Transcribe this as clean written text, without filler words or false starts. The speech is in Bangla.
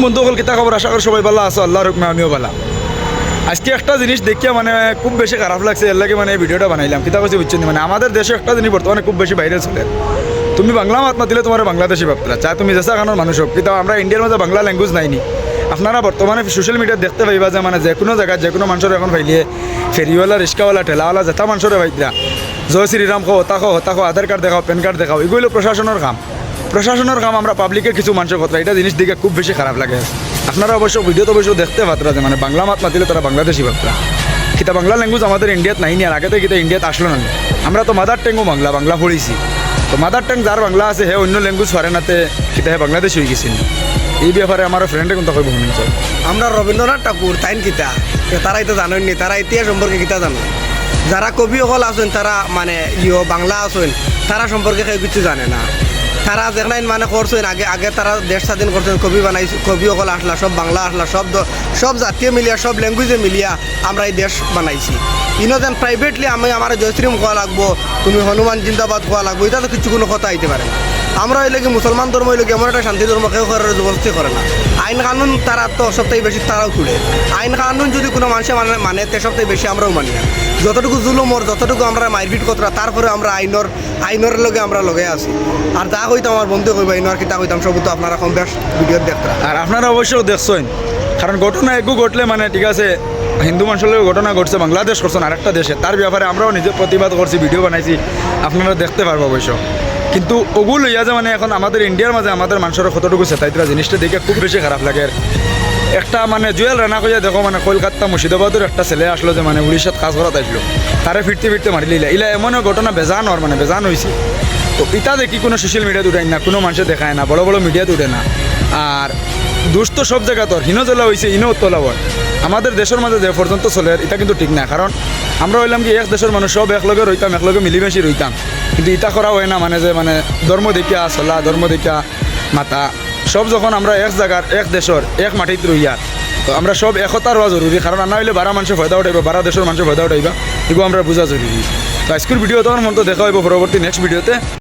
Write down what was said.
বন্ধু হল কিতা খবর, আশা করি সবাই ভালো আছো, আল্লাহর হুকমে আমিও ভালো। আজকে একটা জিনিস দেখিয়া মানে খুব বেশি খারাপ লাগছে, এর লাগে মানে এই ভিডিওটা বানাইলাম। কিতা করছি বুঝছেন, মানে আমাদের দেশে একটা জিনিস বর্তমানে খুব বেশি ভাইরাল চলে। তুমি বাংলা মাত মাতিলে তোমার বাংলাদেশি ভাবতরা, চাই তুমি যেসা খানোর মানুষ হোক, কিন্তু আমরা ইন্ডিয়ার মধ্যে বাংলা ল্যাঙ্গুয়েজ নাইনি। আপনারা বর্তমানে সোশ্যাল মিডিয়াত দেখতে পাইবা যে মানে যে কোনো জায়গায় যে কোনো মানুষের এখন ভাইলিয়ে ফেরিওয়ালা, রিক্সাওয়ালা, ঠেলাওয়ালা, যেটা মানুষের ভাইতরা জয় শ্রীরাম খো, হতা খো, হতা খো, আধার কার্ড দেখাও, প্যান কার্ড দেখাও, এগুলো প্রশাসনের কাম। প্রশাসনের কাম আমরা পাবলিকের কিছু মানুষের কথা, এটা জিনিস দিকে খুব বেশি খারাপ লাগে। আপনারা অবশ্য ভিডিওতে অবশ্য দেখতে পাত্রা যে মানে বাংলা মাত মাতিলে তারা বাংলাদেশি ভাবতরা। কিতা বাংলা ল্যাঙ্গুয়েজ আমাদের ইন্ডিয়াত নাইনি, আর আগে থেকে কিতা ইন্ডিয়াত আসলো না। আমরা তো মাদার ট্যাঙ্গও বাংলা পড়েছি, তো মাদার ট্যাঙ্ক যার বাংলা আছে হে অন্য ল্যাঙ্গুয়েজ পারে নাতে কিতা হে বাংলাদেশ হয়ে গেছিল। এই ব্যাপারে আমার ফ্রেন্ডে কিন্তু কইব শুনছে। আমরা রবীন্দ্রনাথ ঠাকুর তাইন কিতা তারাই তো জানেননি, তারা ইতিহাস সম্পর্কে কিতা জানো। যারা কবিসকল আছেন তারা মানে বাংলা আছেন, তারা সম্পর্কে কেউ কিছু জানে না। তারা যেখানে মানে করছেন আগে আগে তারা দেশ স্বাধীন করছেন, কবি বানাইছে, কবিসকল আসলা, সব বাংলা আসলা, সব জাতীয় মিলিয়া, সব ল্যাঙ্গুয়েজে মিলিয়া আমরা এই দেশ বানাইছি। ইনো যেন প্রাইভেটলি আমি আমার জয়শ্রীম খোয়া লাগবো, তুমি হনুমান জিন্দাবাদ খোয়া লাগবো, এটা তো কিছু কোনো কথা আইতে পারে না। আমরা হইলে কি মুসলমান ধর্ম হইলে কি এমন একটা শান্তি ধর্ম কেউ করার জবরদস্তি করে না। আইন কানুন তারা তো সবথেকে বেশি তারাও তুলে। আইন কানুন যদি কোনো মানুষে মানে তে সবথেকে বেশি আমরাও মানি না। যতটুকু জুলুমর, যতটুকু আমরা মারপিট কতরা, তারপরে আমরা আইনের লগে আমরা লগে আছি। আর যা হইতাম আমার বন্ধু কইবা আইন আর কিতা হইতাম সব তো আপনারা কম বেশ ভিডিও দেখতে। আর আপনারা অবশ্যই দেখছেন, কারণ ঘটনা একটু ঘটলে মানে ঠিক আছে, হিন্দু মানুষের ঘটনা ঘটছে, বাংলাদেশ করছেন আরেকটা দেশে, তার ব্যাপারে আমরাও নিজে প্রতিবাদ করছি, ভিডিও বানাইছি, আপনারা দেখতে পারবো অবশ্য। কিন্তু ওগুলো লইয়া যে মানে এখন আমাদের ইন্ডিয়ার মাঝে আমাদের মানুষের কতটুকু চেতাইতরা জিনিসটা দেখে খুব বেশি খারাপ লাগে। একটা মানে জুয়েল রানা কইয়া দেখো, মানে কলকাতা মুর্শিদাবাদের একটা ছেলে আসলো যে মানে উড়িষ্যাত কাজ করাত আসলো, তারে ফিরতে ফিরতে মারিল। ইলা এমন ঘটনা বেজান হওয়ার মানে বেজান হয়েছে। তো ইটা দেখি কোনো সোশ্যাল মিডিয়াত উঠাই না, কোনো মানুষে দেখায় না, বড় বড় মিডিয়াত উঠে না। আর দুষ্ট সব জায়গা তোর হিনো জ্বলা হয়েছে, ইনো তোলা হয় আমাদের দেশের মাঝে যে পর্যন্ত চলে, এটা কিন্তু ঠিক না। কারণ আমরা হইলাম কি এক দেশের মানুষ, সব একলগে রইতাম, একলগে মিলিমিশি রইতাম, কিন্তু ইটা করা হয় না। মানে যে মানে ধর্ম দেখিয়া চলা, ধর্ম দেখিয়া মাতা, সব যখন আমরা এক জায়গার, এক দেশের, এক মাটিত রইয়ার, তো আমরা সব একতা রওয়া জরুরি। কারণ না হইলে 12 মানুষের ফায়দা উঠাইবা, 12 দেশের মানুষের ফায়দা উঠাইবা, এগুলো আমরা বোঝা জরুরি। তো আজকের ভিডিও তোমার মতো দেখা হইব পরবর্তী নেক্সট ভিডিওতে।